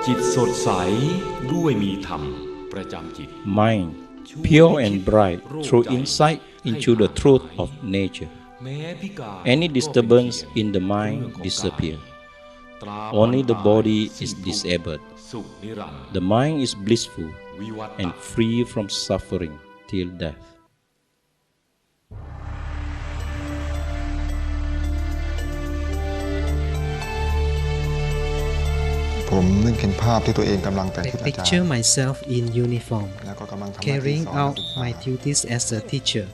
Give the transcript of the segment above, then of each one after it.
จิตสดใสด้วยมีธรรมประจำจิต Mind pure and bright through insight into the truth of nature. Any disturbance in the mind disappears. Only the body is disabled. The mind is blissful and free from suffering till death. ผมนึกเห็นภาพที่ตัวเองกำลังเป็นที่อาจารย์ Picture myself in uniform, carrying out my duties as a teacher.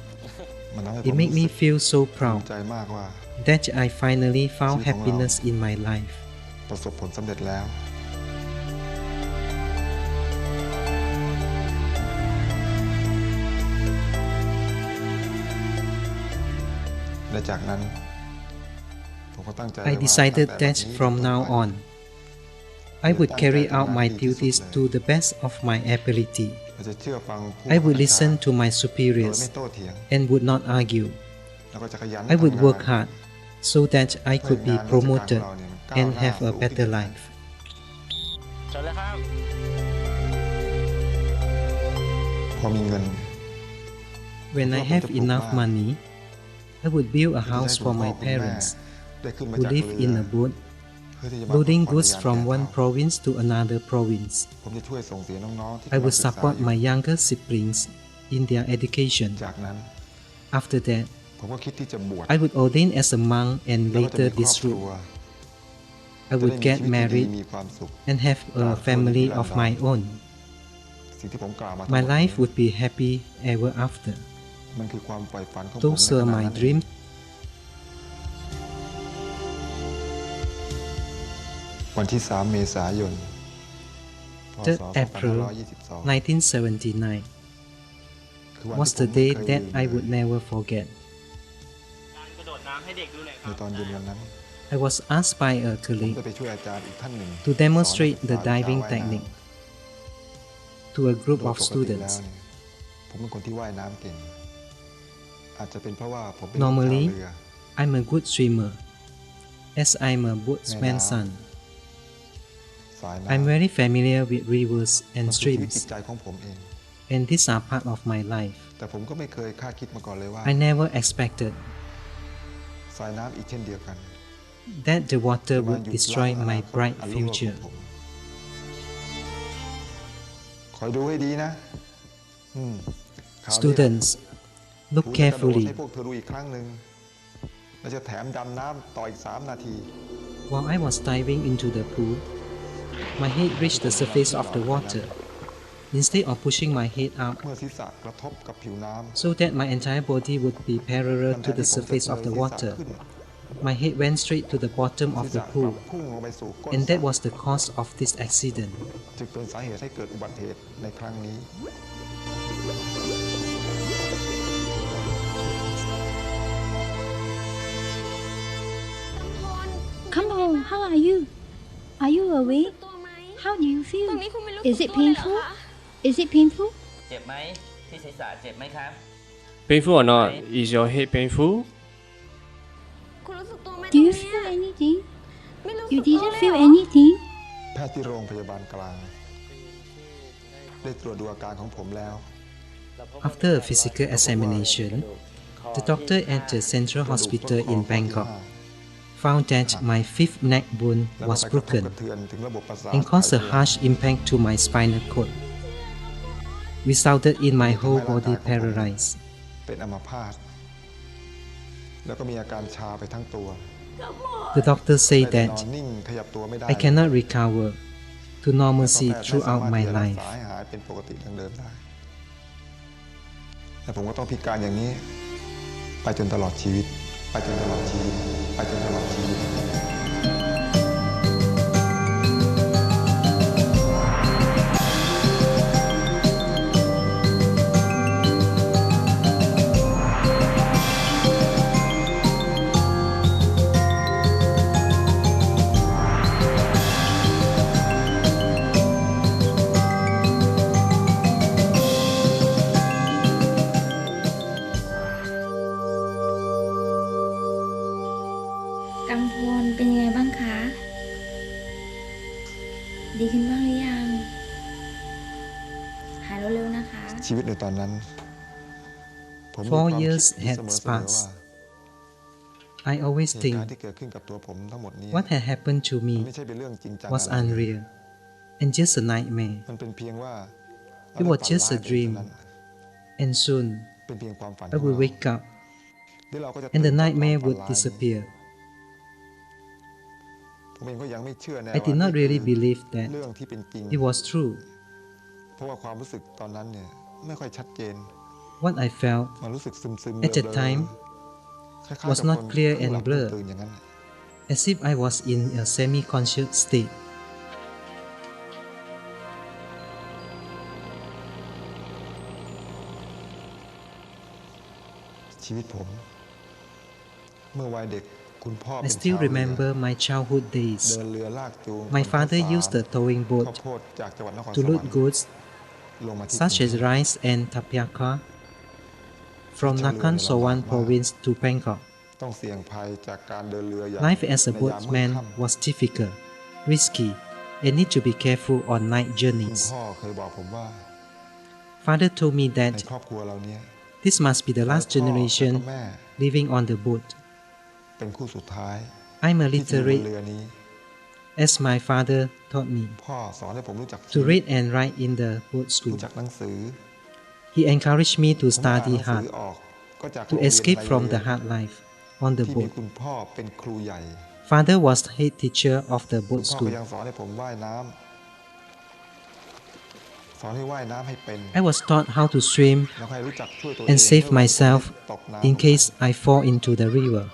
It made me feel so proud that I finally found happiness in my life. ประสบผลสำเร็จแล้วและจากนั้นผมก็ตั้งใจ I decided that from now on, I would carry out my duties to the best of my ability. I would listen to my superiors and would not argue. I would work hard so that I could be promoted and have a better life. When I have enough money, I would build a house for my parents who live in a boat, loading goods from one province to another province. I would support my younger siblings in their education. After that, I would ordain as a monk and later disrobe. I would get married and have a family of my own. My life would be happy ever after. Those are my dreams. วันที่ 3 เมษายน 3rd April 1979 was the day that I would never forget. ในตอนเย็นวันนั้น I was asked by a ผม colleague ได้ไปช่วยอาจารย์อีกท่านหนึ่ง to demonstrate the diving technique to a group of students. ผมเป็นคนที่ว่ายน้ำเก่งอาจจะเป็นเพราะว่าผมเป็น Normally, ชาวเรือ I'm a good swimmer, as I'm a boatsman's son. I'm very familiar with rivers and มันคือชีวิต streams, จิตใจของผมเอง and these are part of my life. แต่ผมก็ไม่เคยคาดคิดมาก่อนเลยว่า I never expected สายน้ำอีกเช่นเดียวกัน that the water would destroy my bright อันรุ่งโรจน์ future. ของผมคอยดูให้ดีนะคราวนี้ Students, look ผมจะกระโดด carefully. ให้พวกเธอดูอีกครั้งหนึ่งและจะแถมดำน้ำต่ออีก 3 นาที While I was diving into the pool, my head reached the surface of the water. Instead of pushing my head up เมื่อศีรษะกระทบกับผิวน้ำ so that my entire body would be parallel to the surface of the water, my head went straight to the bottom of the pool, พุ่งลงไปสู่ก้น and that was the cause of this accident. จึงเป็นสาเหตุให้เกิดอุบัติเหตุในครั้งนี้ Kampol, how are you? Are you awake? How do you feel? Is it painful? Is it painful? เจ็บไหมที่ศีรษะเจ็บไหมครับ Painful or not? Is your head painful? Do you feel anything? You didn't feel anything? แพทย์ที่โรงพยาบาลกลางได้ตรวจดูอาการของผมแล้ว After a physical examination, the doctor at the Central Hospital in Bangkok found that my fifth neck bone และมัน was ไปกระทบ broken กระเทือนถึงระบบประสาท and caused a harsh impact to my spinal cord, resulted in my whole body paralyzed. เป็นอัมพาตแล้วก็มีอาการชาไปทั้งตัว The doctor ไม่ said ได้น that อนนิ่งขยับตัวไม่ได้ I cannot recover to normalcy แต่แพทย์ไม่สา throughout มารถ my ที่จะรัก life. ษาให้หายเป็นปกติดังเดิมได้แต่ผมก็ต้องพิการอย่างนี้ไปจนตลอดชีวิตไปจนตลอดชีวิตไปจนตลอดชีวิต กัมพลเป็นยังไงบ้างคะ ดีขึ้นบ้างหรือยังหายเร็วๆนะคะ ชีวิตในตอนนั้น 4 years had passed. I always เหตุ think การณ์ที่เกิดขึ้นกับตัวผมทั้งหมดนี้ what had happened to มัน me ไม่ใช่เป็นเรื่องจริงจัง was อะไร unreal and just a nightmare. มันเป็นเพียงว่า It was just a dream, and soon เป็นเพียงความฝัน I would wake up ที่เราก็จะ and the ตื่นจาก nightmare ความฝัน would ร้าย disappear. ผมเองก็ยังไม่เชื่อแน่ I did not ว่า really believe that เรื่องที่เป็นจริง it was true. เพราะว่าความรู้สึกตอนนั้นเนี่ยไม่ค่อยชัดเจน What I felt มันรู้สึกซึมๆ at that time คล้ายๆ was กับ not คน clear เพิ่ง and หลับ blurred. ตื่นอย่างนั้น as if I was in a semi-conscious state. ชีวิตผมเมื่อวัยเด็กคุณพ่อ I เป็น still ชาวเรือ remember my childhood เดิ days. นเรือลากจูง My คน father ข้าวสาร used the towing ข้าว boat โพดจากจังหวัดนคร to สวร load รค์ goods ลงมาที่ such กรุง as เทพ rice and tapioca from Nakhon Sawan province to Bangkok. ต้องเสี่ยงภัยจากการเดินเรืออย่าง Life as a ในยามมืด boatman ค่ำ was difficult, risky, and need to be careful on night คุณ journeys. พ่อเคยบอกผมว่า Father told me ใน that ครอบครัวเราเนี่ย this must be the last พ่อและ generation แม่ living on the boat. เป็นคู่สุดท้าย I'm a ที่จะอยู่บน literate เรือนี้ as my father taught me พ่อสอนให้ผมรู้จัก to read and write in the boat รู้ school. จักหนังสือ He encouraged me to ผมอ่านห study นังสือ hard, ออกก็จาก to โรงเรียน escape ใน from เรื the อ hard life on the ที่มี boat. คุณพ่อเป็นครูใหญ่ Father was head teacher of the คุณ boat พ่อก็ school. ยังสอนให้ผมว่ายน้ำสอนให้ว่ายน้ำให้เป็น I was taught how to swim แล้วให้รู้จักช่วยตัวเอง and save เมื่อ myself ตกน้ำ in case I fall into the river.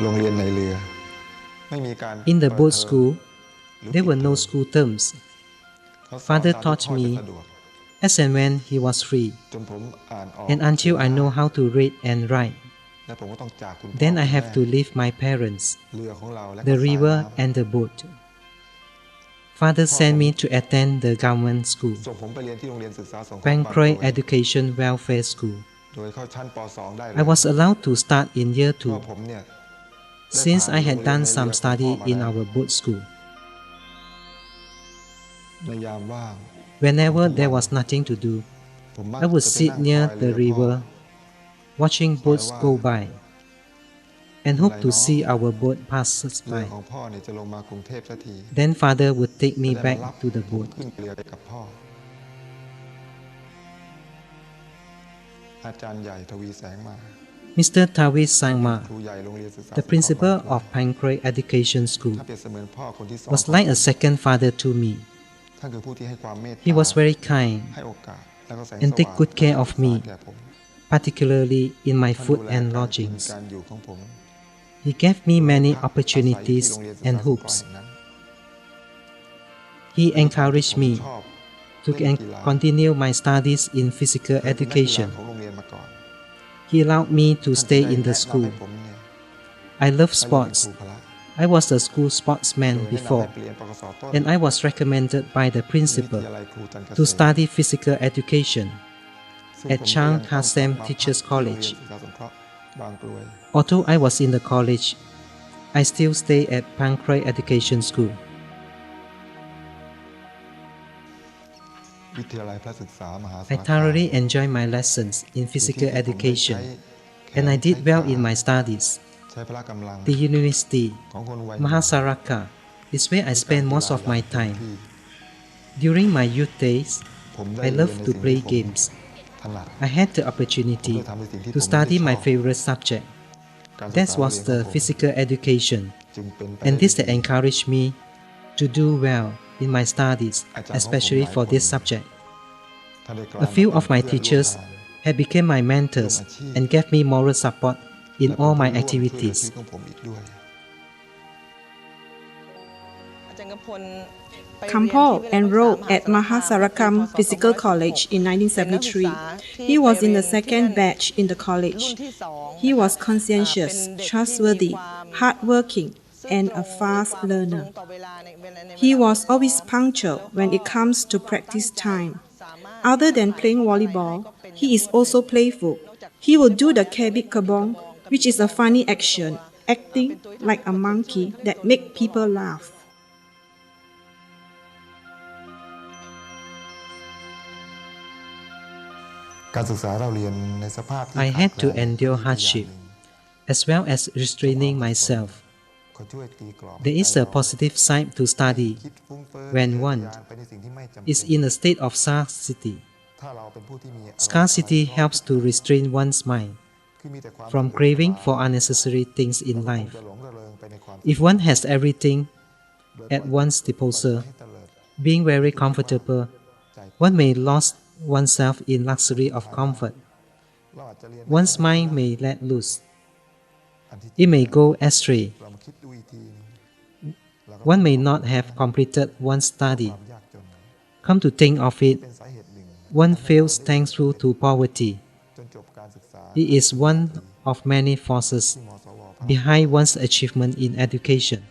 โรงเรียนในเรือไม่มีการ In the เปิด boat เทอม school, หรือ there ปิด were เทอ no ม school terms. เขาสอน Father ตามที่ taught พ่อ me จะสะดวก as and when he was free, จนผมอ่านออก and until I know how to read and write. และผมก็ต้องจากคุณพ่อ Then I คุณ have แม่ to leave my parents, เรือของเราและ the ก็สาย river น้ำ and the boat. Father sent me to attend the government school, ส่งผมไปเรียนที่โรงเรียนศึกษาสงเคราะห์ Bang บางกร Kroi วย Education Welfare School. โดยเข้าชั้นป .2 ได้เลย I was allowed to start in year เพราะ 2, ผมเนี่ย since I had ได้ done ผ่าน some โรงเรียนใน study เรือ in ของพ่อ our boat school. ในยามว่าง Whenever there was nothing to do, ผมมัก I would จะไป sit นั่ง near คอย the เรือพ่อ river, watching boats go by, and hope to see our boat pass us เรือ by. ของพ่อเนี่ยจะลงมากรุงเทพสักที Then Father would take me จะได้มารับ back to the ผม boat. ขึ้นเรือไปกับพ่อ อาจารย์ใหญ่ทวีแสงมา Mr. Tavis ค Sangma, รูใหญ่โรงเรียนศึกษา the principal of Bang Kroi Education School, ถ้าเปรียบเสมือนพ่อคนที่สอง was like a second father to me. ท่านคือผู้ที่ให้ความเมตตา He was very kind ให้โอกาสแล้วก็แสง and ส take ว่าง good care of me, แก่ผม particularly in my ท่าน food ดูแล and การกิน lodgings. การอยู่ของผม He gave me many พักอาศัยที่ opportunities โรงเรียนศึก and ษาสงเคราะห์ hopes. แห่งนั้น He encouraged ผม me ชอบ to เล่นกีฬา continue my studies in physical เคยเป็นนักกีฬา education. ของโรงเรียนมาก่อน He allowed me to ท่าน stay ได้ in the แนะนำ school. ให้ผมเนี่ย I love ให้เรียนเป็น sports. ครูพละ I was a school โด sportsman ยแนะนำให้ before, ไปเรียนปกสต้น and I was recommended by the วิท principal ยาลัยครูจันทร์เกษ to ม study physical education ซึ่ง at ผมก็ Chang ยังต้อง Kasem มาพัก Teachers ที่โรงเรียน College. ศึกษาสงเคราะห์บางกรวย Although I was in the college, I still stay at Bang Kroi Education School. วิทยาลัยพระศึกษามหาสาร I คาม thoroughly enjoyed my lessons in physical education, and I did well in my studies. ใช้พละกำลัง The university, ของคนวัย Mahasaraka, is where I spend most of my time. During my youth days, ผมได้ I เรียน loved ใน to สิ่ง play ที่ผม games. ถนัด I had the opportunity ผมได้ทำในสิ่งที่ to ผม study ไม่ my ชอบ favorite subject. การศึก That ษา was เรียน the ของผม physical education, จึงเป็นไป and ได้ this ดี that encouraged me to do well in my studies, อาจารย์ของผม especially หลาย for คน this subject. ท่านได้กลาย A few มา of เป็ my นเพื่อนร่วม teachers งาน had become my mentors and gave me moral support in และ all เป็น my ผู้ร่วมช่วยเหลือชีวิต activities. ของผมอีกด้วย Kampol enrolled at Mahasarakam Physical College in 1973. He was in the second batch in the college. He was conscientious, trustworthy, hardworking, and a fast learner. He was always punctual when it comes to practice time. Other than playing volleyball, he is also playful. He would do the kebik kabong, which is a funny action, acting like a monkey that make people laugh. I had to endure hardship, as well as restraining myself. There is a positive side to study when one is in a state of scarcity. Scarcity helps to restrain one's mind from craving for unnecessary things in life. If one has everything at one's disposal, being very comfortable, one may lose oneself in luxury of comfort. One's mind may let loose. It may go astray. One may not have completed one's study. Come to think of it, one feels thankful to poverty. It is one of many forces behind one's achievement in education.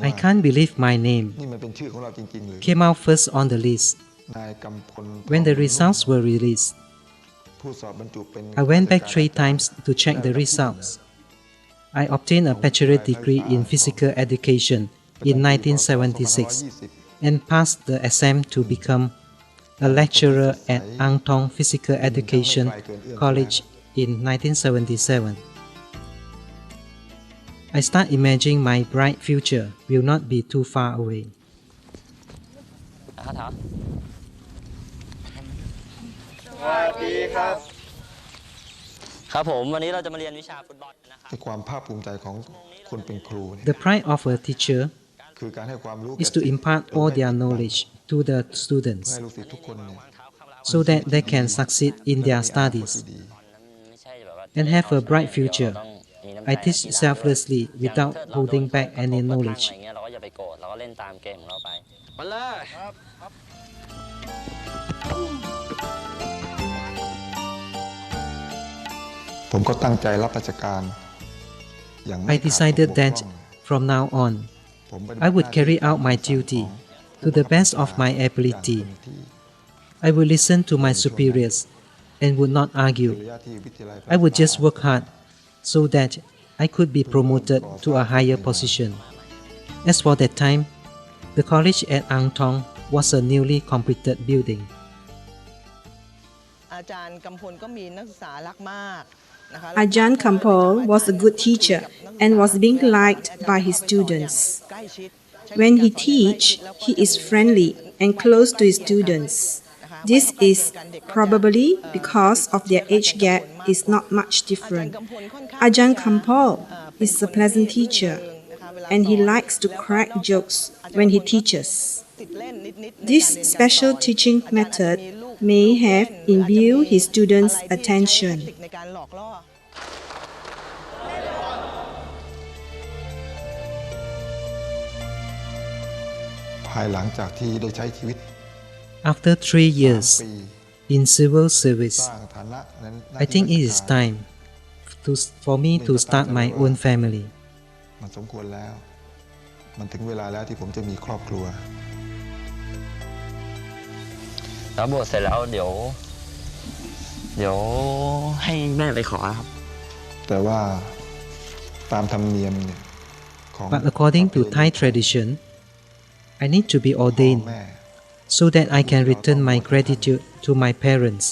I can't believe my name came out first on the list. When the results were released, I went back 3 times to check the results. I obtained a bachelor's degree in physical education in 1976 and passed the exam to become a lecturer at Ang Thong Physical Education College in 1977. I start imagining my bright future will not be too far away. The pride of a teacher is to impart all their knowledge to the students so that they can succeed in their studies and have a bright future. I teach selflessly without holding back any knowledge. I decided that from now on, I would carry out my duty to the best of my ability. I would listen to my superiors and would not argue. I would just work hard so that I could be promoted to a higher position. As for that time, the college at Ang Thong was a newly completed building. Ajahn Kampol was a good teacher and was being liked by his students. When he teaches, he is friendly and close to his students. This is probably because of their age gap is not much different. Ajahn Kampol is a pleasant teacher and he likes to crack jokes when he teaches. This special teaching method may have imbued his students' attention. After 3 years in civil service, I think it is time for me to start my own family. มันถึงเวลาแล้วที่ผมจะมีครอบครัว แล้วบวชเสร็จแล้วเดี๋ยวให้แม่ไปขอครับ แต่ว่าตามธรรมเนียมเนี่ยของ But according to Thai tradition, I need to be พ่อ ordained แม่ so that I can return my gratitude to my parents,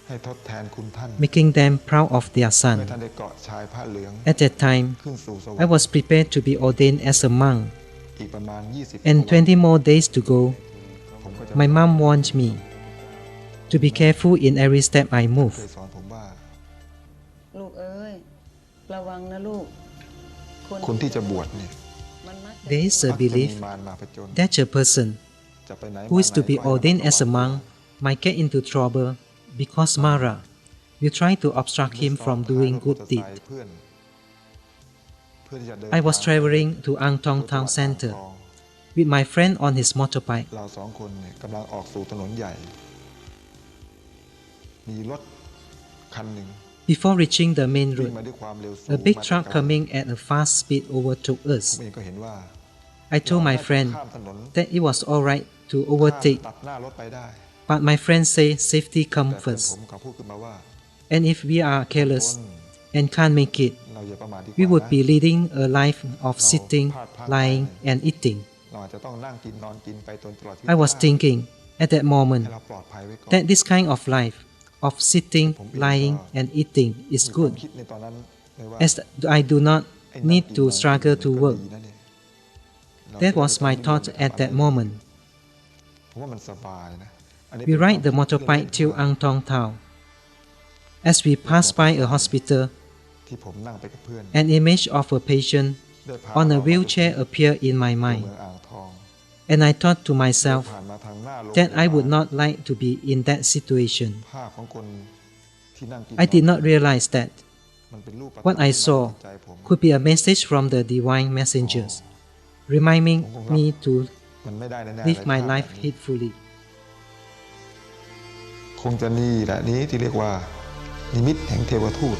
ให้ทดแทนคุณท่าน making them proud of their เมื่อ son. ท่านได้เกาะชายผ้าเหลือง At that time, ขึ้นสู่สวร I รค์ was prepared to be ordained as a monk, อีกประมาณ 20 and 20 more days to go. ผมก็จะ My mom warned me to be careful in every step I เค move. ยสอนผมว่า ลูกเอ้ยระวังนะลูก คนที่จะบวชเนี่ย มันมักจะ There is มั a กจะมี belief มารมาผจญ that a person จะไปไหน who is มาไหน to be ก็ให้ ordained ระวัง as a monk might get into trouble because Mara will try to obstruct him from doing good เพื่ deeds. อที่จะเดิน I was ทาง traveling to Ang Thong ไป Town จังหวัด Center อ่างทอง with my friend on his motorbike. เราสองคนเนี่ยกำลังออกสู่ถนนใหญ่ มีรถคันหนึ่ง Before reaching the main วิ่ง road, มาด้วยความเร็วสูง a big มาแต่ truck ไกล coming at a fast speed overtook ผม us. เองก็เห็นว่า I told my เรา friend ข้ามถนน that it was alright to ข้าม overtake, ตัดหน้ารถไปได้ but my friend said safety แต่ comes เพื่อน first. ผมเขาพูดขึ้นมาว่า And if we are careless and can't make it, เราอย่าประมาทดีก we ว่า would นะ be leading a life of sitting, lying, and eating. เราอาจจะต้องนั่งกินนอนกินไปจนตลอดชีวิต I was thinking at that moment ให้เราปลอดภัยไว้ก่อน that this kind of life, of sitting, lying, and eating, is มีความ good, คิดในตอนนั้นเลยว่า as I do not ไอ้นั่ง need กิน to นอนกิน struggle to ก็ work. ดีนะเนี่ย That was my thought at that moment. ผมว่ามันสบายนะอันนี้ We เป็น ride the ความคิด motorbike เล่นๆ till Ang Thong Town. As we passed by a hospital, ที่ผมนั่งไปกับเพื่อน an image of a patient ได้พา on a เรามา wheelchair appeared in my ที่ mind, เมืองอ่างทอง and I thought to ได้ myself ผ่านมาทางหน้าโรงพ that ยาบา I ล would not like to be in that situation. ภาพของคนที่นั่งกิน I did น not realize that มันเป็นรูปประทับ what I ที่ saw ในใจผม could be a message from the divine messengers, reminding me to มันไม่ได้แน่ๆ live เลย my ภาพ life แบบนี้ heedfully. คงจะนี่แหละนี้ที่เรียกว่านิมิตแห่งเทวทูต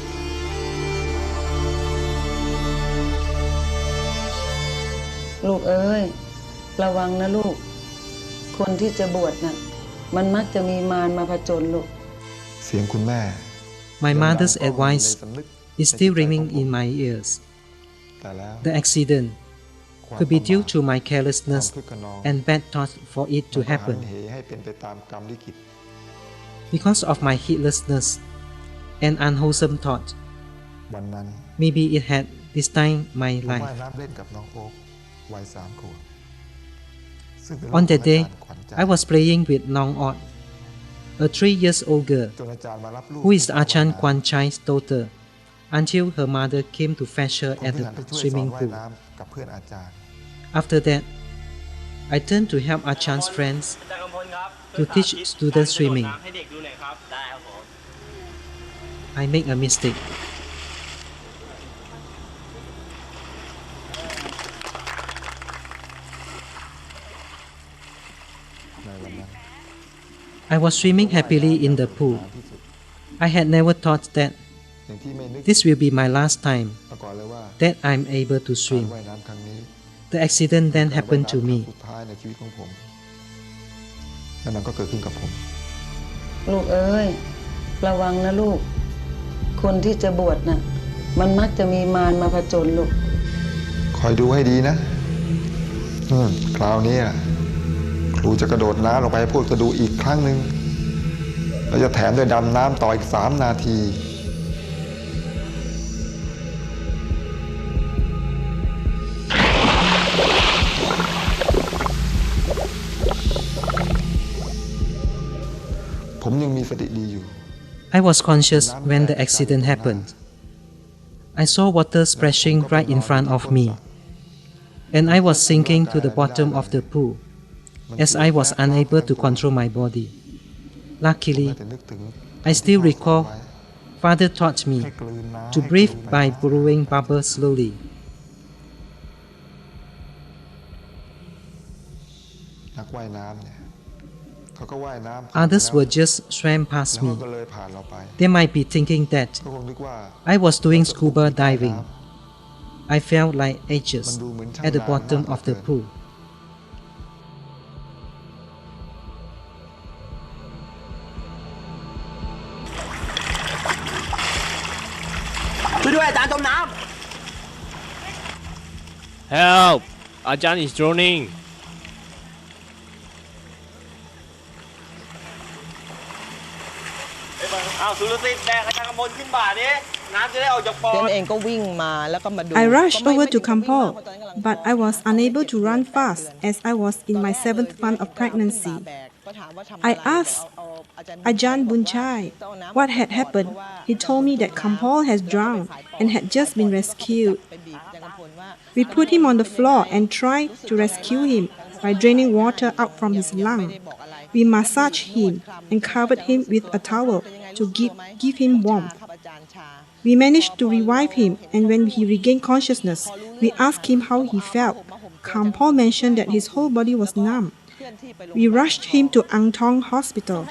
ลูกเอ้ยระวังนะลูก คนที่จะบวชน่ะมันมักจะมีมารมาผจญลูก เสียงคุณแม่ My mother's ยังดังก้องอยู่ใน advice สำนึก is still ringing in my ears. แต่แล้ว The accident ความ could be ประ due มาท to my ความ carelessness คึกขนอง and bad thoughts for it มัน to ก็หัน happen. เหให้เป็นไปตามกรรมลิขิต Because of my heedlessness and unwholesome thought, วันนั้น maybe it had destined my ผมว่าย life. น้ำเล่นกับน้องโอ๊ควัย3 ขวบซึ่งเป็น On ลูก that ของอา day, จารย์ขวัญใจ I was playing with Nong Ot, a 3-year-old girl จนอาจารย์มารับลูก who is Achan Kwan Chai's daughter, until her mother came to fetch her ผม at ที่ the หันไปช่วยสอน swimming ว่าย pool. น้ำกับเพื่อนอาจารย์ After that, I turned to help Achan's friends อาจารย์กำพลครับ to teach students กระโดด swimming. น้ำให้เด็กดูหน่อยครับ ได้ครับผม I make a mistake. I was swimming happily in the pool. I had never thought that อย่างที่ไม่นึก this will be my last time มาก่อนเลยว่า that I'm able to การ swim. ว่ายน้ำครั้งนี้ The accident then การว่าย happened น้ำ to ครั้ง me. สุดท้ายในชีวิตของผมและมันก็เกิดขึ้นกับผม ลูกเอ้ยระวังนะลูก คนที่จะบวชน่ะมันมักจะมีมารมาผจญลูก คอยดูให้ดีนะคราวนี้ครูจะกระโดดน้ำลงไปให้พวกจะดูอีกครั้งหนึ่งแล้วจะแถมด้วยดำน้ำต่ออีก3 นาที ผมยังมีสติดีอยู่ I was conscious when the accident happened. I saw water splashing right in front of me, and I was sinking to the bottom of the pool as I was unable to control my body. ผม Luckily, ได้แต่นึกถึง I still recall Father taught me ให้กลืนน้ำ to breathe by blowing bubbles slowly. นักว่ายน้ำเนี่ยเขาก็ว่ายน้ำ Others were just swam แล้ว past เขา me. ก็เลยผ่านเราไป They might be thinking that ก็คงนึกว่า I was doing scuba diving. I felt like edges at the bottom of the pool. Help! Ajahn is drowning. I rushed over to Kampol, but I was unable to run fast as I was in my 7th month of pregnancy. I asked Ajahn Bunchai what had happened. He told me that Kampol has drowned and had just been rescued. We put him on the floor and tried to rescue him by draining water out from his lung. We massaged him and covered him with a towel to give him warmth. We managed to revive him, and when he regained consciousness, we asked him how he felt. Kampol mentioned that his whole body was numb. We rushed him to Ang Thong Hospital.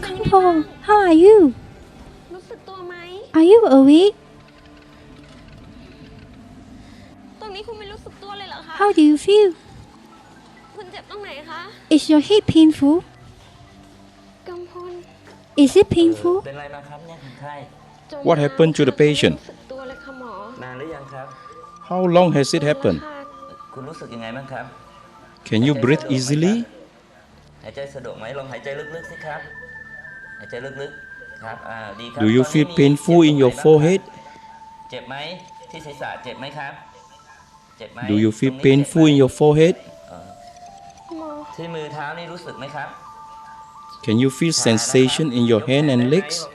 Kampol, how are you? Are you awake? How do you feel? Is your head painful? Is it painful? What happened to the patient? How long has it happened? Can you breathe easily? Do you feel painful in your forehead? Do you feel painful in your forehead? Can you feel sensation in your hand and legs?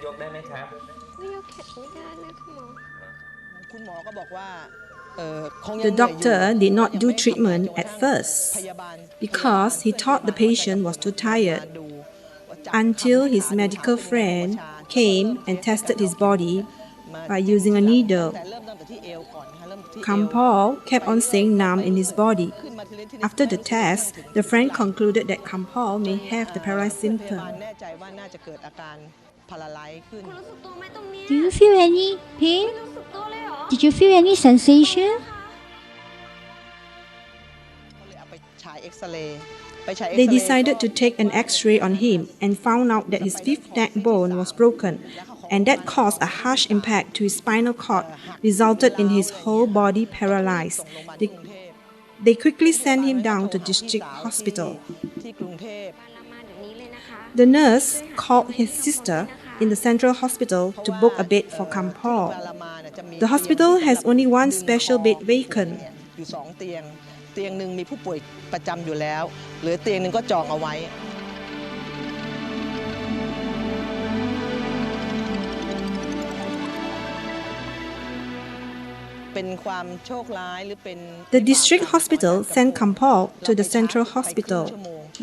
The doctor did not do treatment at first because he thought the patient was too tired, until his medical friend came and tested his body by using a needle. Kampol kept on saying numb in his body. After the test, the friend concluded that Kampol may have the paralyzed symptom. Do you feel any pain? Did you feel any sensation? They decided to take an X-ray on him and found out that his 5th neck bone was broken, and that caused a harsh impact to his spinal cord, resulted in his whole body paralyzed. They quickly sent him down to district hospital. The nurse called his sister in the central hospital to book a bed for Kampol. The hospital has only one special bed vacant. เตียงหนึ่งมีผู้ป่วยประจำอยู่แล้วหรือเตียงหนึ่งก็จองเอาไว้ The district hospital sent Kampol to the central hospital.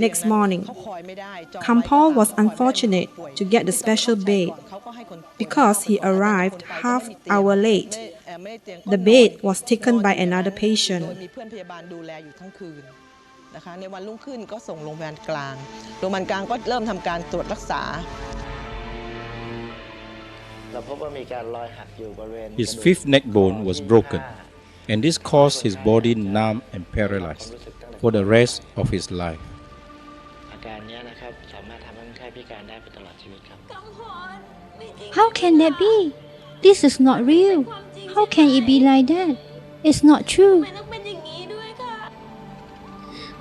Next morning, Kampol was unfortunate to get the special bed because he arrived half hour late. The bed was taken by another patient. ในวันรุ่งขึ้นก็ส่งโรงพยาบาลกลางโรงพยาบาลกลางก็เริ่มทำการตรวจรักษา His 5th neck bone was broken, and this caused his body numb and paralyzed for the rest of his life. How can that be? This is not real. How can it be like that? It's not true.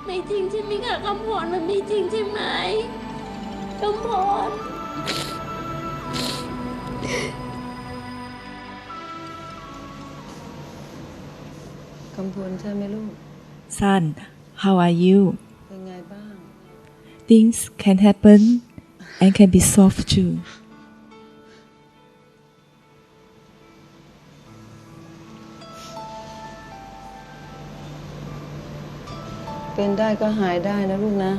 ไม่จริงใช่ไหมคะคำพรมันไม่จริงใช่ไหมคำพร คำพรใช่ไหมลูก Son, how are you? เป็นไงบ้าง Things can happen and can be solved too. เป็นได้ก็หายได้นะลูกนะ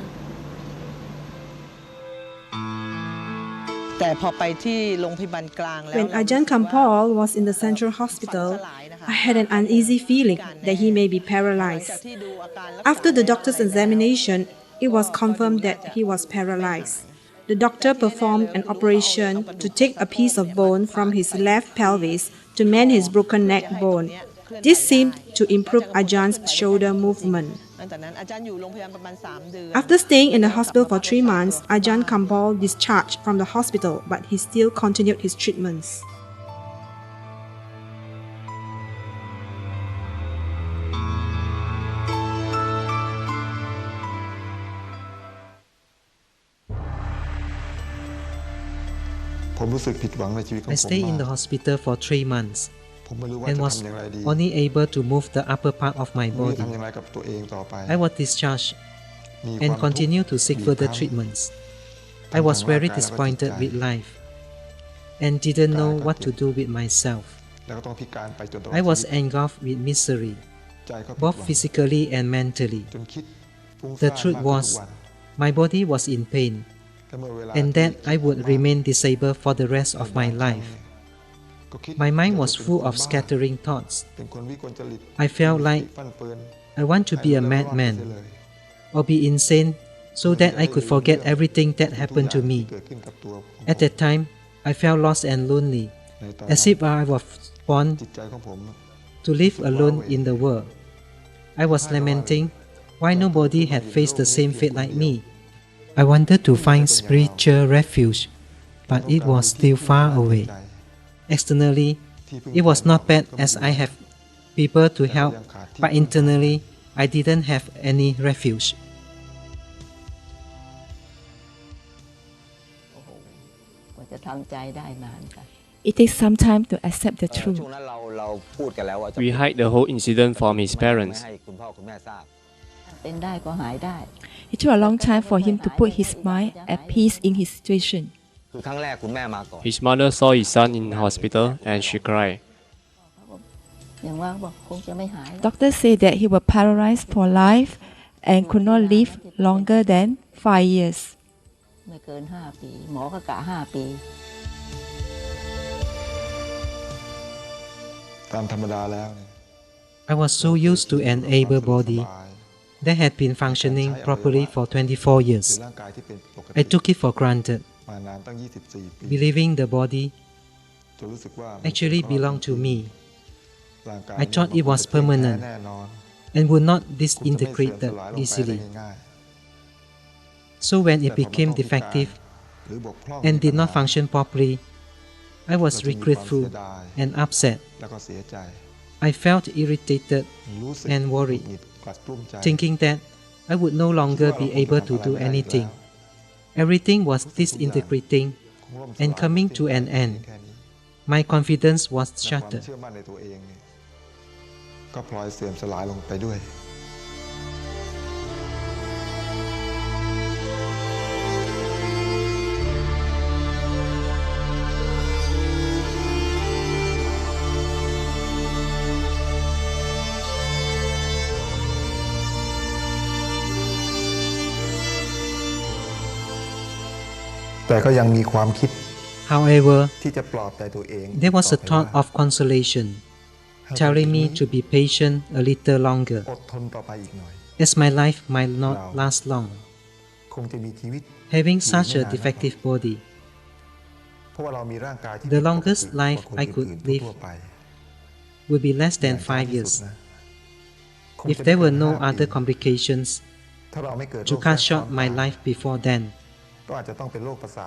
แต่พอไปที่โรงพยาบาลกลางแล้ว When Ajahn Kampol was in the central hospital, I had an uneasy feeling that he may be paralyzed. After the doctor's examination, it was confirmed that he was paralyzed. The doctor performed an operation to take a piece of bone from his left pelvis to mend his broken neck bone. This seemed to improve Ajahn's shoulder movement. After staying in the hospital for 3 months, Ajahn Kampol discharged from the hospital, but he still continued his treatments. I stayed in the hospital for 3 months and was only able to move the upper part of my body. I was discharged and continued to seek further treatments. I was very disappointed with life and didn't know what to do with myself. I was engulfed with misery, both physically and mentally. The truth was, my body was in pain, and that I would remain disabled for the rest of my life. My mind was full of scattering thoughts. I felt like I want to be a madman or be insane so that I could forget everything that happened to me. At that time, I felt lost and lonely, as if I was born to live alone in the world. I was lamenting why nobody had faced the same fate like me. I wanted to find spiritual refuge, but it was still far away. Externally, it was not bad as I have people to help, but internally, I didn't have any refuge. It takes some time to accept the truth. We hide the whole incident from his parents. It took a long time for him to put his mind at peace in his situation. His mother saw his son in hospital and she cried. Doctors say that he was paralyzed for life and could not live longer than 5 years. I was so used to an able body that had been functioning properly for 24 years. I took it for granted, believing the body actually belonged to me. I thought it was permanent and would not disintegrate easily. So when it became defective and did not function properly, I was regretful and upset. I felt irritated and worried, thinking that I would no longer be able to do anything. Everything was disintegrating and coming to an end. My confidence was shattered. However, there was a thought of consolation, telling me to be patient a little longer, as my life might not last long, having such a defective body. The longest life I could live would be less than 5 years. If there were no other complications to cut short my life before then,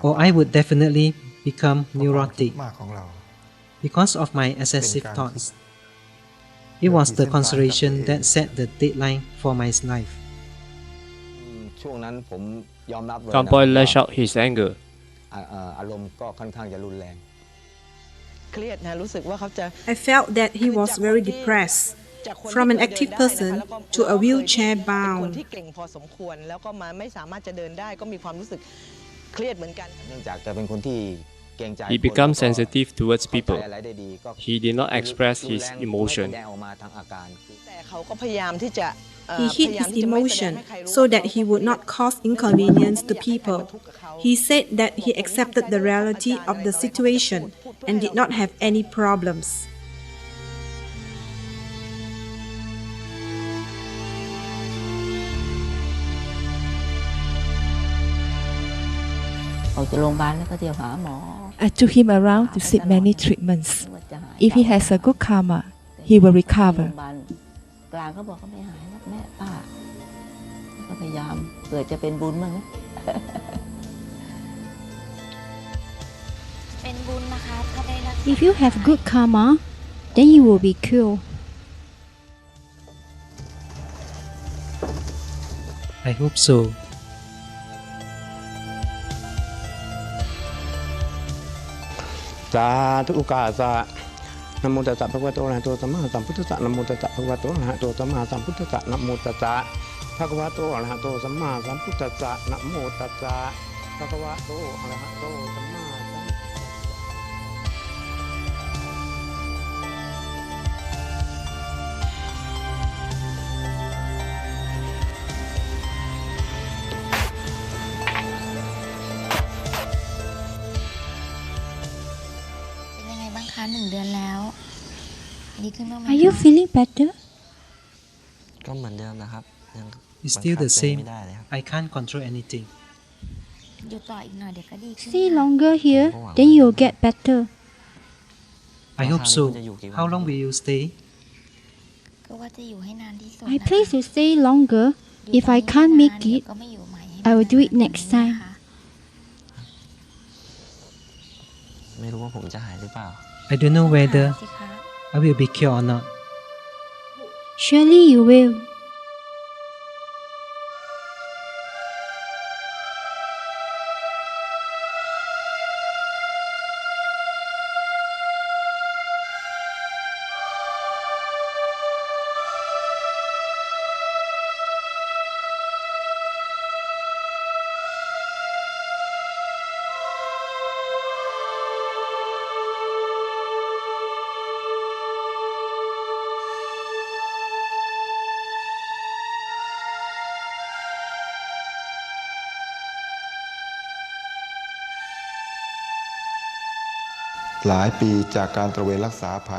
or I would definitely become neurotic because of my excessive thoughts. It was the consolation that set the deadline for my life. Kampol lashed out his anger. I felt that he was very depressed, from an active person to a wheelchair bound. He becomes sensitive towards people. He did not express his emotion. He hid his emotion so that he would not cause inconvenience to people. He said that he accepted the reality of the situation and did not have any problems. I took him around to seek many treatments. If he has a good karma, he will recover. If you have good karma, then you will be cured. I hope so. Satu kasa Namo tassa bhagavato arahato samma sambuddhassa Namo tassa bhagavato arahato samma sambuddhassa Namo tassa bhagavato arahato samma sambuddhassa Namo tassa bhagavato arahato samma 1 เดือนแล้วดีขึ้นบ้างไหม Are you feeling better? ก็เหมือนเดิมนะครับ It's still the same. I can't control anything. อยู่ต่ออีกหน่อยเดี๋ยวก็ดีขึ้น Stay longer here, then you'll get better. I hope so. How long will you stay? ก็ว่าจะอยู่ให้นานที่สุด I plan to stay longer. If I can't make it, I will do it next time. ไม่รู้ว่าผมจะหายหรือเปล่า I don't know whether I will be cured or not. Surely you will.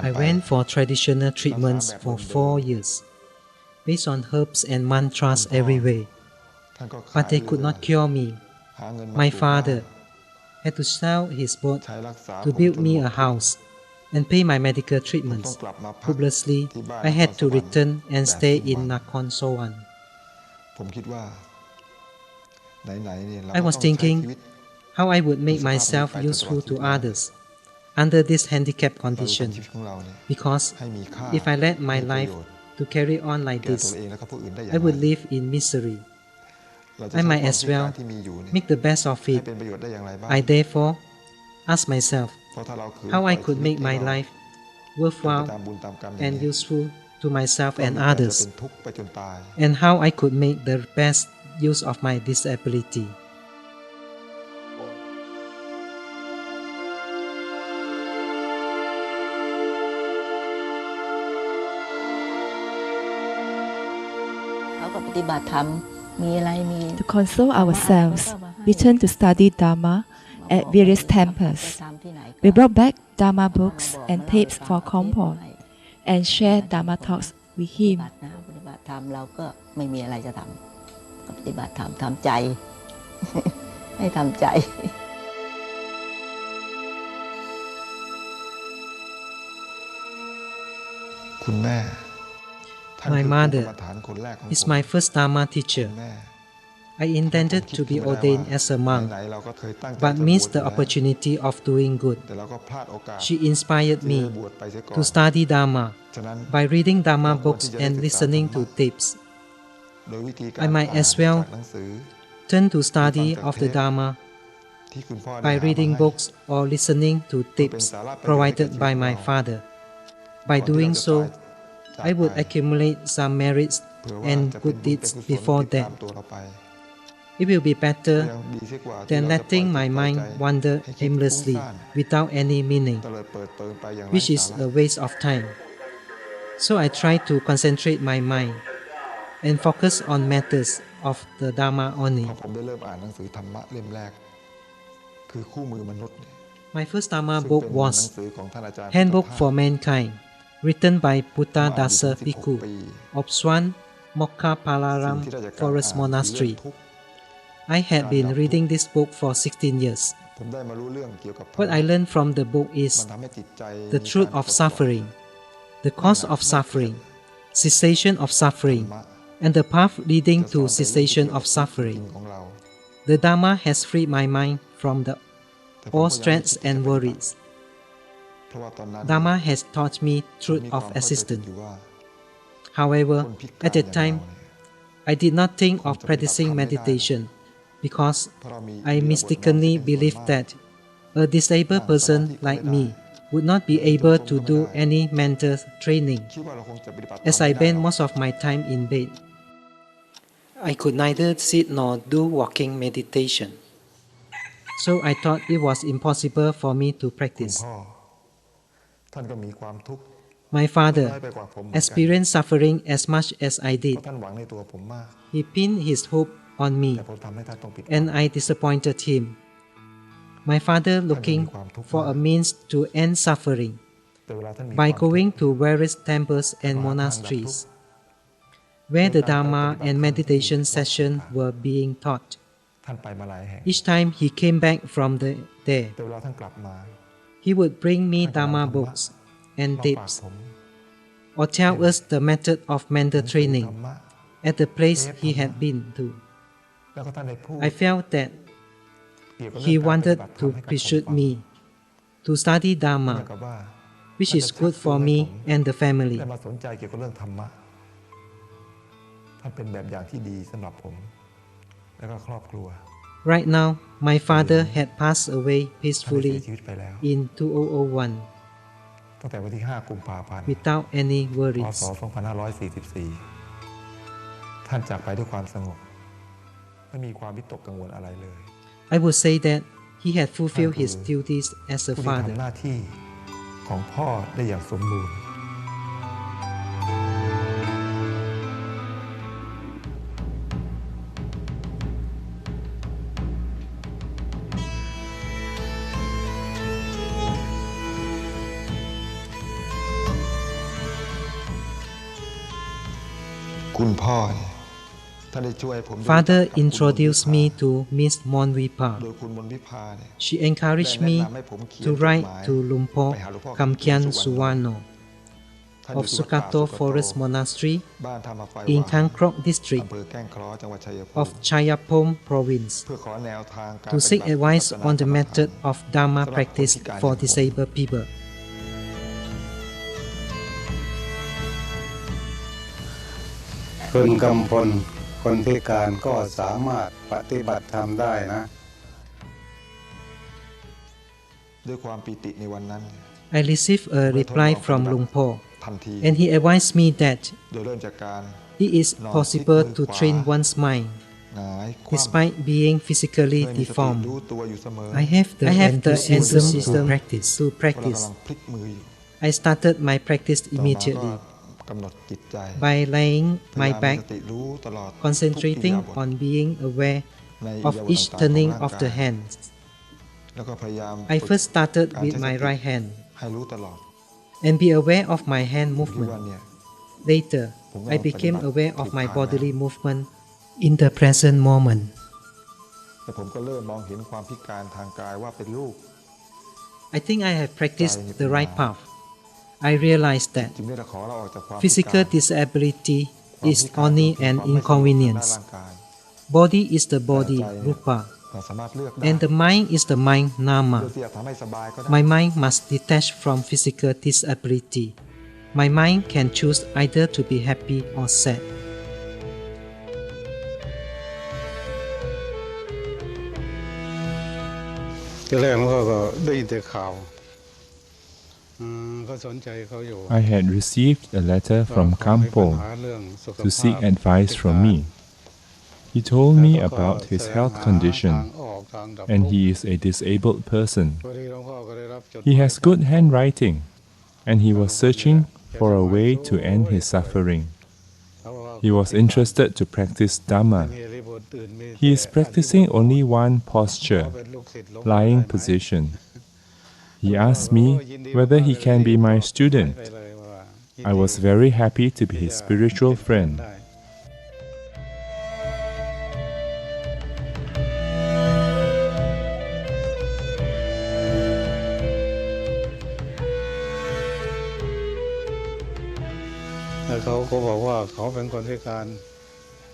I went for traditional treatments for 4 years, based on herbs and mantras every way. But they could not cure me. My father had to sell his boat to build me a house and pay my medical treatments. Hopelessly, I had to return and stay in Nakhon Sawan. I was thinking how I would make myself useful to others under this handicap condition, because if I let my life to carry on like this, I would live in misery. I might as well make the best of it. I therefore asked myself how I could make my life worthwhile and useful to myself and others, and how I could make the best use of my disability. To console ourselves, we turned to study Dhamma at various temples. We brought back Dhamma books and tapes for Kampol and shared Dhamma talks with him. เราก็ไม่มีอะไรจะทำปฏิบัติธรรมทำใจ ให้ทำใจ My mother is my first Dharma teacher. I intended to be ordained as a monk, but missed the opportunity of doing good. She inspired me to study Dharma by reading Dharma books and listening to tapes. I might as well turn to study of the Dharma by reading books or listening to tapes provided by my father. By doing so, I would accumulate some merits and good deeds before death. It will be better than letting my mind wander aimlessly without any meaning, which is a waste of time. So I try to concentrate my mind and focus on matters of the Dhamma only. ผมได้เริ่มอ่านหนังสือธรรมะเล่มแรกคือคู่มือมนุษย์ My first Dhamma book was Handbook for Mankind, written by Buddha Dasa Bhikkhu of Swan Mokkapalaram Forest Monastery. I had been reading this book for 16 years. What I learned from the book is the truth of suffering, the cause of suffering, cessation of suffering, and the path leading to cessation of suffering. The Dhamma has freed my mind from all stress and worries. Dhamma has taught me truth of existence. However, at that time, I did not think of practicing meditation because I mistakenly believed that a disabled person like me would not be able to do any mental training, as I spent most of my time in bed. I could neither sit nor do walking meditation. So I thought it was impossible for me to practice. My father experienced suffering as much as I did. He pinned his hope on me, and I disappointed him. My father looking for a means to end suffering by going to various temples and monasteries where the Dhamma and meditation sessions were being taught. Each time he came back from there, he would bring me Dhamma books and tips, or tell us the method of mental training at the place he had been to. I felt that he wanted to persuade me to study Dhamma, which is good for me and the family. ท่านเป็นแบบอย่างที่ดีสำหรับผมและก็ครอบครัว Right now, my father had passed away peacefully in 2001 ตั้งแต่วันที่ 5 กุมภาพันธ์ without any worries. พ.ศ. 2544 ท่านจากไปด้วยความสงบไม่มีความวิตกกังวลอะไรเลย I would say that he had fulfilled his duties as a father. ผู้ที่ทำหน้าที่ของพ่อได้อย่างสมบูรณ์คุณพ่อท่านได้ช่วยผม Father introduced me to Miss Monvipa. She encouraged me to write to Luangphor Teean Suwano of Sukato Forest Monastery in Kangkrok District of Chayapom Province to seek advice on the method of Dhamma practice for disabled people. คุณกำพลคนพิการก็สามารถปฏิบัติธรรมได้นะด้วยความปิติในวันนั้น I received a reply from Luangphor, and he advised me that it is possible to train one's mind despite being physically deformed. I have the enthusiasm to practice. I started my practice immediately by laying my back, concentrating on being aware of each turning of the hands. I first started with my right hand and be aware of my hand movement. Later, I became aware of my bodily movement in the present moment. I think I have practiced the right path. I realized that physical disability is only an inconvenience. Body is the body, rupa, and the mind is the mind, nama. My mind must detach from physical disability. My mind can choose either to be happy or sad. ที่แรกมันก็ได้ยินแต่ข่าว I had received a letter from Kampol to seek advice from me. He told me about his health condition, and he is a disabled person. He has good handwriting, and he was searching for a way to end his suffering. He was interested to practice Dhamma. He is practicing only one posture, lying position. He asked me whether he can be my student. I was very happy to be his spiritual friend.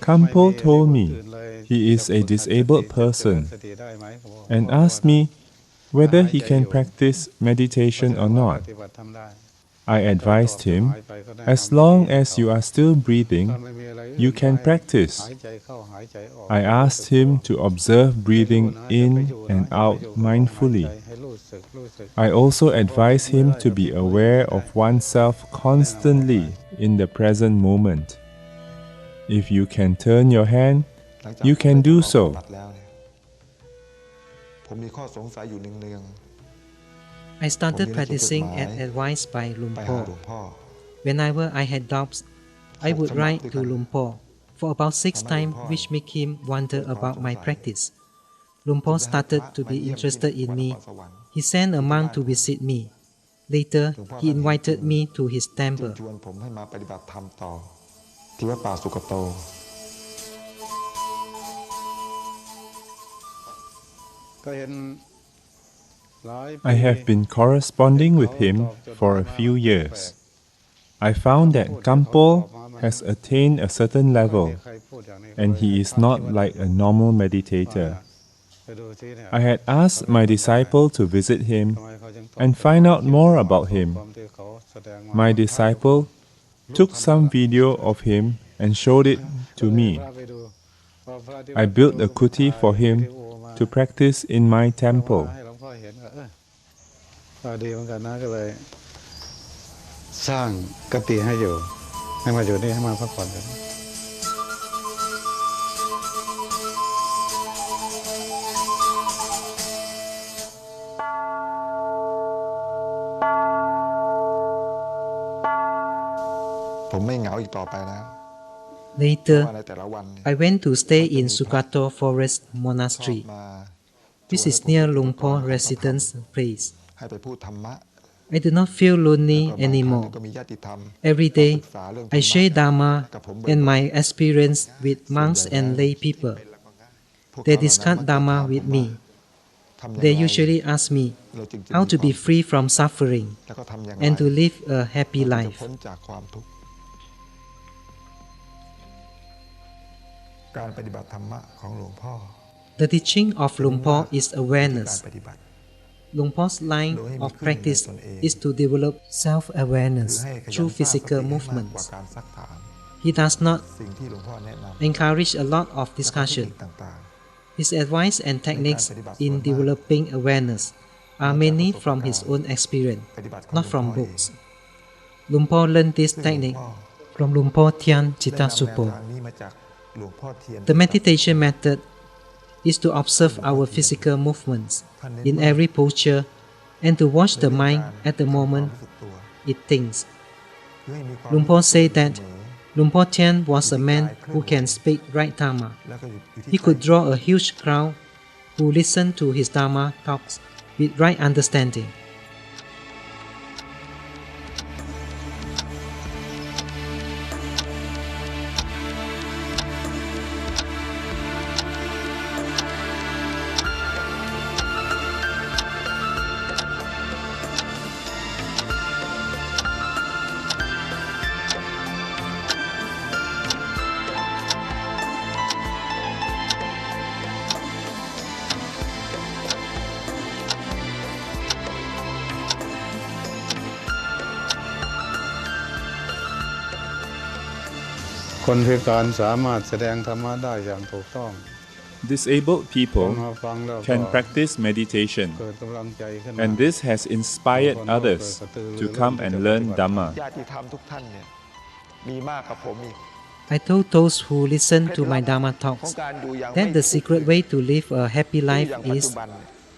Kampol told me he is a disabled person and asked me whether he can practice meditation or not. I advised him, as long as you are still breathing, you can practice. I asked him to observe breathing in and out mindfully. I also advised him to be aware of oneself constantly in the present moment. If you can turn your hand, you can do so. I started practicing as advised by Luangphor. Whenever I had doubts, I would write to Luangphor for about 6 times, which made him wonder about my practice. Luangphor started to be interested in me. He sent a monk to visit me. Later, he invited me to his temple. I have been corresponding with him for a few years. I found that Kampol has attained a certain level, and he is not like a normal meditator. I had asked my disciple to visit him and find out more about him. My disciple took some video of him and showed it to me. I built a kuti for him to practice in my temple. ดีเหมือนกันนะก็เลยสร้างกติให้อยู่ให้มาอยู่นี่ให้มาพักผ่อนกัน Later, I went to stay in Sukato Forest Monastery, which is near Luangphor residence place. I do not feel lonely anymore. Every day, I share Dhamma and my experience with monks and lay people. They discuss Dhamma with me. They usually ask me how to be free from suffering and to live a happy life. The teaching of Luangphor is awareness. Luangphor's line of practice is to develop self-awareness through physical movements. He does not encourage a lot of discussion. His advice and techniques in developing awareness are mainly from his own experience, not from books. Luangphor learned this technique from Luangphor Teean Chittasupo. The meditation method is to observe our physical movements in every posture and to watch the mind at the moment it thinks. Luangphor said that Luangphor Teean was a man who can speak right Dhamma. He could draw a huge crowd who listened to his Dhamma talks with right understanding. Disabled people can practice meditation, and this has inspired others to come and learn Dhamma. I told those who listen to my Dharma talks that the secret way to live a happy life is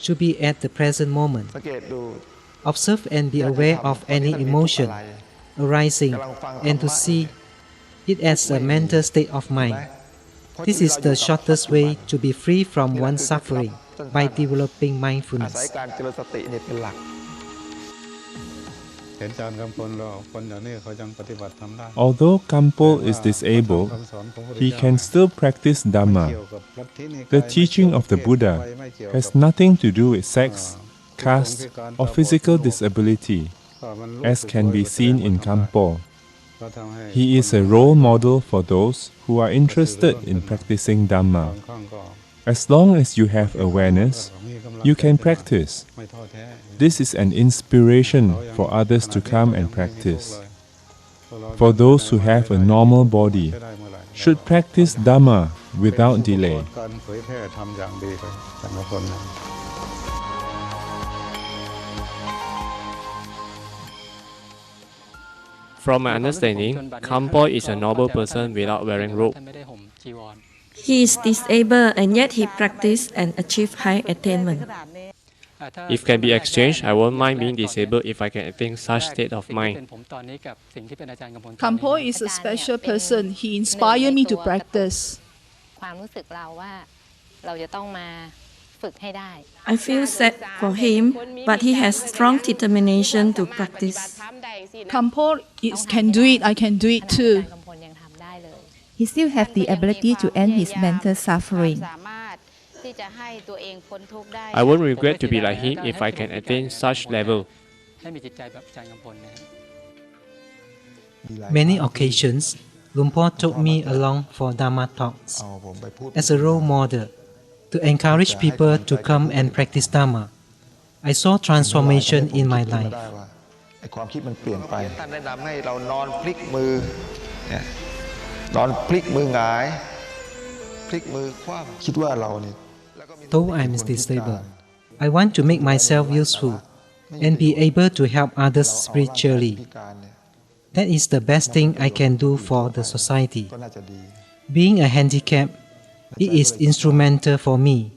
to be at the present moment. Observe and be aware of any emotion arising and to see it as a mental state of mind. This is the shortest way to be free from one's suffering by developing mindfulness. Although Kampol is disabled, he can still practice Dhamma. The teaching of the Buddha has nothing to do with sex, caste, or physical disability, as can be seen in Kampol. He is a role model for those who are interested in practicing Dhamma. As long as you have awareness, you can practice. This is an inspiration for others to come and practice. For those who have a normal body, should practice Dhamma without delay. From my understanding, Kampol is a noble person without wearing robe. He is disabled and yet he practiced and achieved high attainment. If can be exchanged, I won't mind being disabled if I can attain such state of mind. Kampol is a special person. He inspired me to practice. I feel sad for him, but he has strong determination to practice. Kampol can do it, I can do it too. He still has the ability to end his mental suffering. I won't regret to be like him if I can attain such level. Many occasions, Luangphor took me along for Dharma talks as a role model to encourage people to come and practice Dharma. I saw transformation in my life. ความคิดมันเปลี่ยนไปท่านแนะนำให้เรานอนพลิกมือเนี่ยนอนพลิกมือหงายพลิกมือคว่ำคิดว่าเราเนี่ย Though I am disabled, I want to make myself useful and be able to help others spiritually. That is the best thing I can do for the society. Being a handicap, it is instrumental for me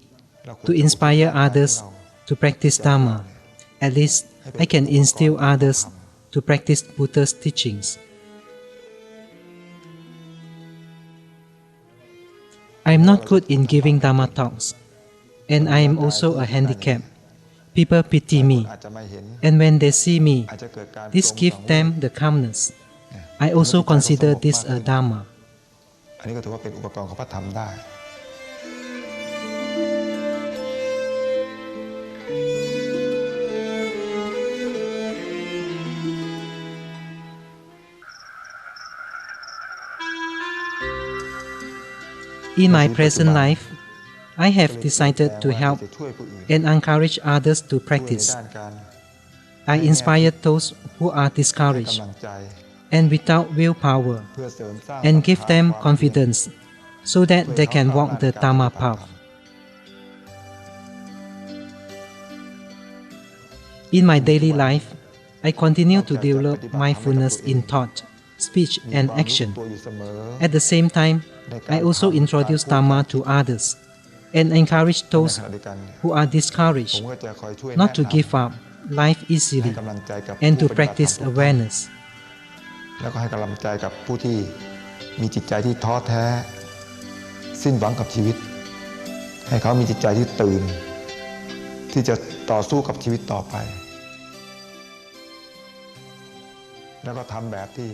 to inspire others to practice Dhamma. At least I can instill others to practice Buddha's teachings. I am not good in giving Dhamma talks, and I am also a handicap. People pity me, and when they see me, this gives them the calmness. I also consider this a Dhamma. อันนี้ก็ถือว่าเป็นอุปกรณ์ของพระธรรมได้ In my present life, I have decided to help and encourage others to practice. I inspire those who are discouraged and without willpower, and give them confidence so that they can walk the Dhamma path. In my daily life, I continue to develop mindfulness in thought, speech, and action. At the same time, I also introduce Dhamma to others and encourage those who are discouraged not to give up life easily and to practice awareness. แล้วก็ให้กำลังใจกับผู้ที่มีจิตใจที่ท้อแท้สิ้นหวังกับชีวิตให้เขามีจิตใจที่ตื่นที่จะต่อสู้กับชีวิตต่อไปแล้วก็ทำแบบที่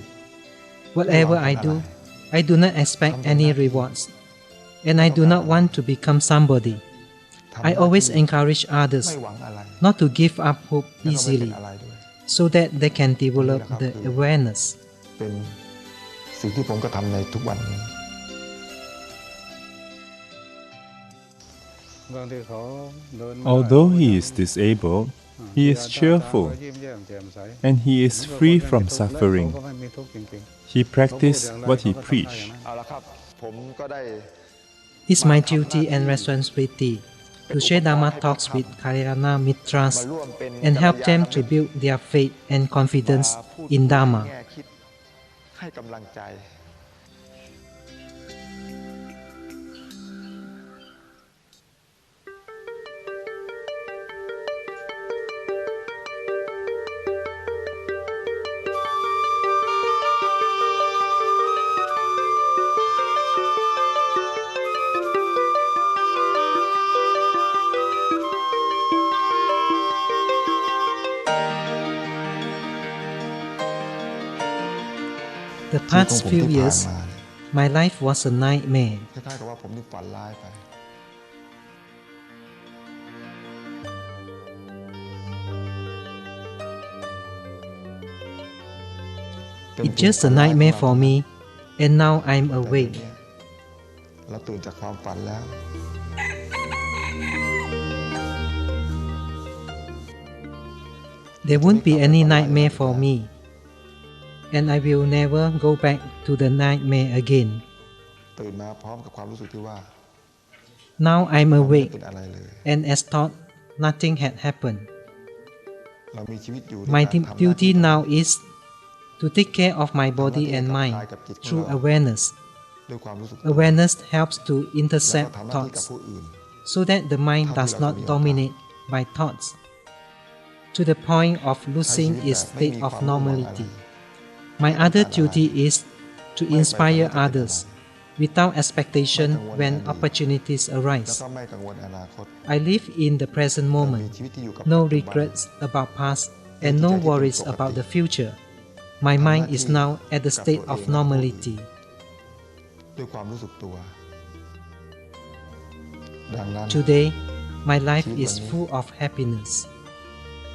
Whatever I do, I do not expect any rewards, and I do not want to become somebody. I always encourage others not to give up hope easily, so that they can develop the awareness. เป็นสิ่งที่ผมก็ทำในทุกวันนี้ Although he is disabled, he is cheerful and he is free from suffering. He practiced what he preached. It's my duty and responsibility to share Dhamma talks with Kalyana Mitras and help them to build their faith and confidence in Dhamma. The past few years, my life was a nightmare. คล้ายๆกับว่าผมนี่ฝันร้ายไป It's just a nightmare for me, and now I'm awake. เราตื่นจากความฝันแล้ว There won't be any nightmare for me, and I will never go back to the nightmare again. ตื่นมาพร้อมกับความรู้สึกที่ว่า Now I'm ไม่ awake, เป็นอะไรเลย and as thought nothing had happened. เรามีชีวิตอยู่ My duty now is to take care of my body and mind through awareness. ด้วยความรู้สึก Awareness helps to แล้ว intercept ก็ทำหน้าที่กับ thoughts ผู้อื่น so that the mind does not dominate by thoughts to the point of losing its state of normality. My other duty is to inspire others without expectation when opportunities แล้ว arise. ก็ไม่กังวลอนาคต I live in the present moment, no regrets about past and no worries about the future. My mind is now at the state of normality. ด้วยความรู้สึกตัว ดังนั้น Today, my life is full of happiness.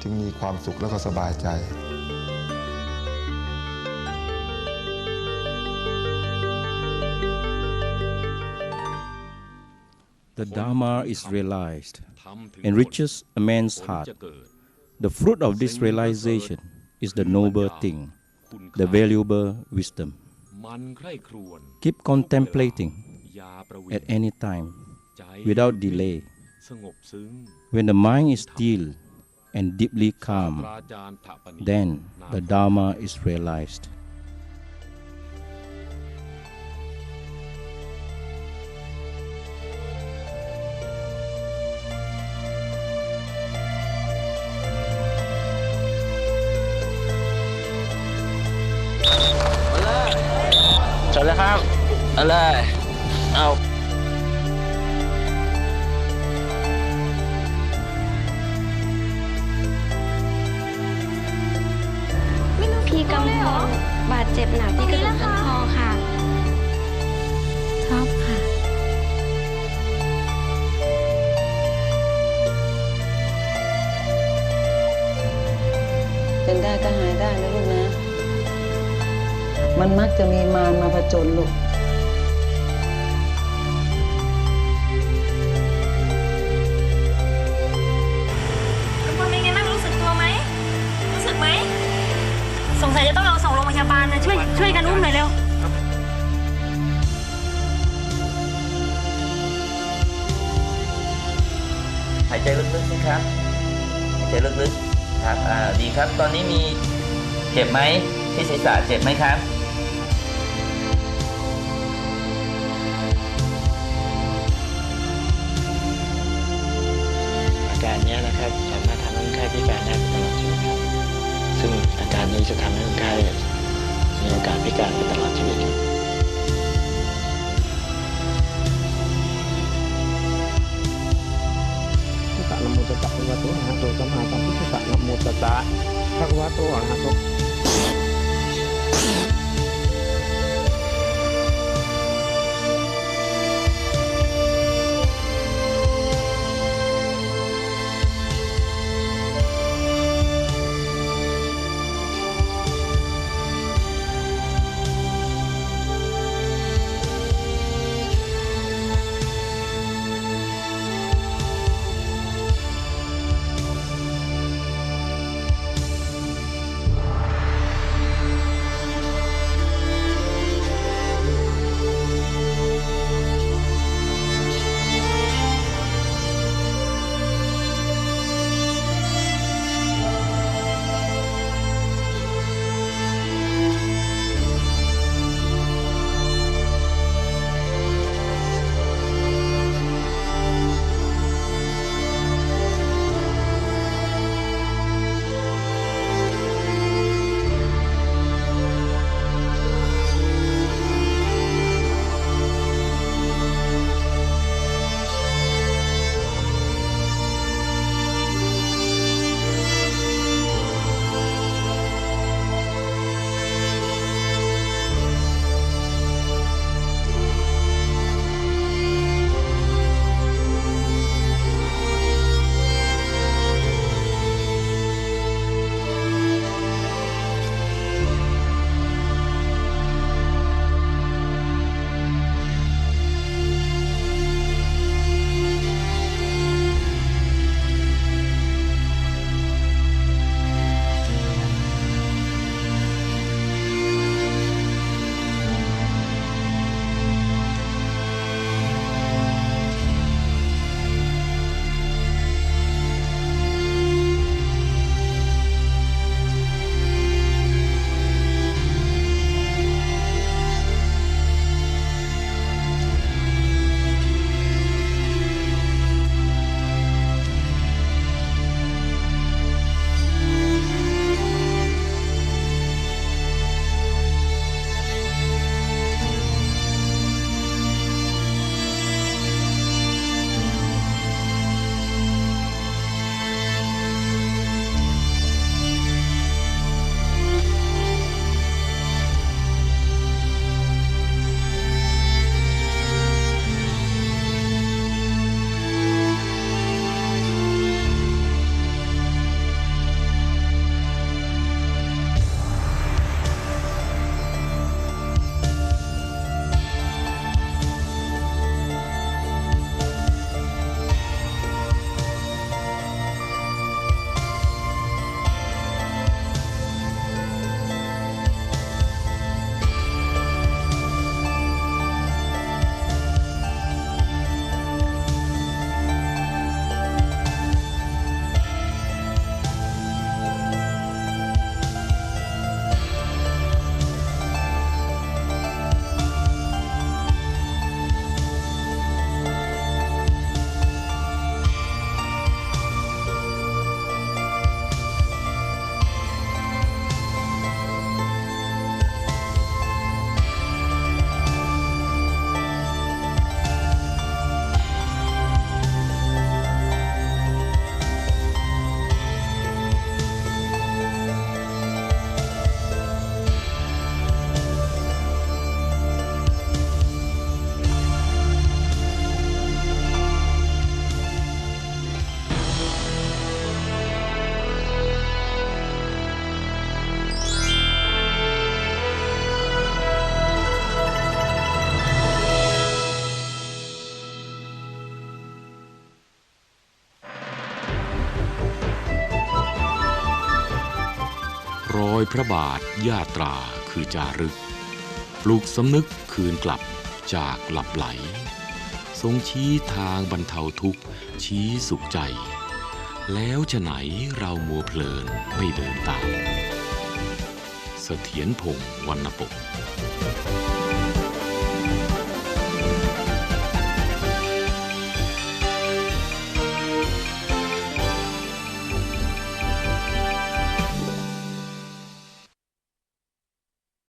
จึงมีความสุขและก็สบายใจ The Dharma is realized, enriches a man's heart. The fruit of this realization is the noble thing, the valuable wisdom. Keep contemplating at any time, without delay. When the mind is still and deeply calm, then the Dharma is realized. Trở lại không? Ở lại. Ao. พี่กำพลบาดเจ็บหนักที่กระดูกต้นคอค่ะ ชอบค่ะ เป็นได้ก็หายได้นะลูกนะ มันมักจะมีมารมาผจญลูก ทุกคนเป็นไงบ้างรู้สึกตัวไหม รู้สึกไหม สงสัยจะต้องเอาส่งโรงพยาบาลนะ ช่วยกันอุ้มหน่อยเร็ว หายใจลึกๆสิครับ หายใจลึกๆครับดีครับ ตอนนี้มีเจ็บไหมที่ศีรษะเจ็บไหมครับ อาการนี้นะครับสามารถทำให้คนไข้พิการได้ตลอดชีวิตครับซึ่งอาการนี้จะทำให้คนไข้มีโอกาสพิการไปตลอดชีวิตครับ นะโมตัสสะภะคะวะโตอะระหะโตสัมมาสัมพุทธัสสะนะโมตัสสะภะคะวะโตอะระหะโต อยพระบาทญาตราคือจารึกปลูกสำนึกคืนกลับจากหลับไหลทรงชี้ทางบรรเทาทุกข์ชี้สุขใจแล้วฉะไหนเรามัวเพลินไม่เดินตามเสถียรพงษ์วรรณปก